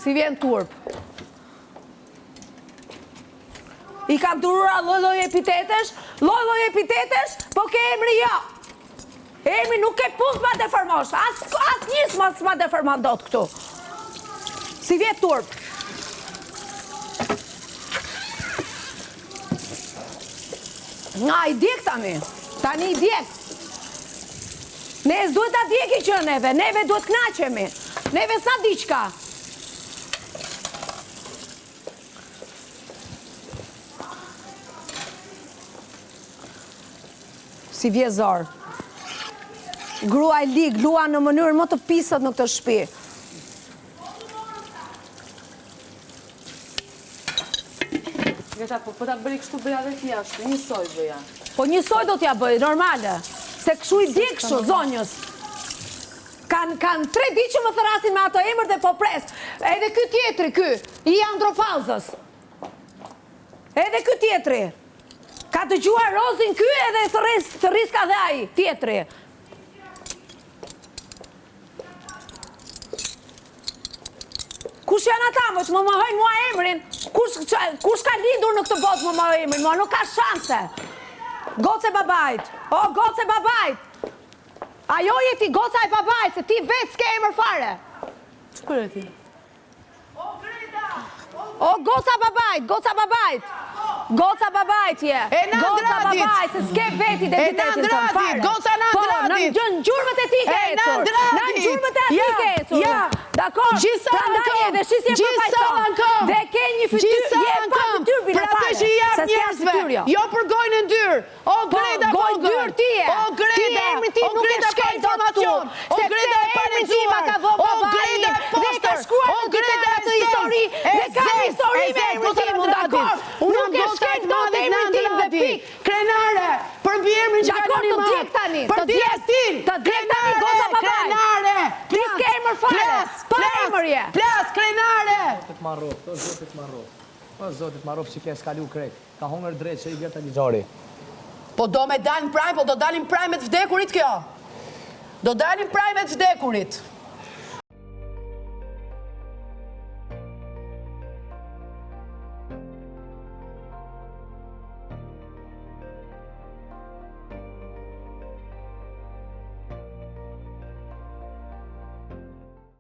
Si vjen turp. I kam durura lloj epitetesh, po ke emri jo. Emri nuk ke punë ma deformosh, as njës ma deformon dot këtu. Si vjet turp. Nga i djek tani i djek. Ne duhet ta djeki që neve duhet knaqemi. Neve sa diqka. Si vjezor. Grua e lig, lua në mënyrë më të pisët në këtë shtëpi. Veta, po ta bëri kështu bëja dhe t'jashtë, njësoj bëja. Po njësoj do t'ja bëj, normale. Se kështu i di kështu, zonjës. Kanë 3 ditë që më thërasin me ato emër dhe po pres. Edhe ky tjetri, i andropauzës. Edhe ky tjetri. Ka dëgjuar Rozin ky edhe të riska dhe ai, tjetri. Kush janë ata, më të më mohojnë mua emrin? Kush ka lindur në këtë botë më mohojnë emrin? Mua nuk ka shanse. Goce babajt. O, goce babajt. Ajo je ti goca e babajt, se ti vetë s'ke emër fare. Shkure ti? O, goca babajt, goca babajt. Goca babajt je. E në Andradit. Se s'ke veti identitetin të fare. Goca në Andradit. Po, në gjurmët e ti ke ecur. Në gjurmët e ti ke ecur. Dakor, prandaj edhe shisje përfaqëson. Dhe ke një fytyrë, je pa fytyrë bile fare. Pra të që jep njerëzve, jo për gojnë në ndyrë. O Greda Vogël, o Greda, emri ti nuk e shkel dot këtu. Greda e panezuar, o Greda dhe ka shkruar në Greda atë histori, dhe ka histori me emrin tim, dakor. Nuk e shkel dot emrin tim dhe pik. Krenare, për mbi emrin që ka një marë. Për djestin, të djek tani goca babaj. Krenare, ti s'ke emër fare. Pa emër je. Plas, krenare. Zotit Marrov që ke skalu krejt. Ka hongër drejt që i vjerë të ligjari. Po do me dalin prajmë, po do dalin prajmë të vdekurit kjo. Do dalin prajmë të vdekurit.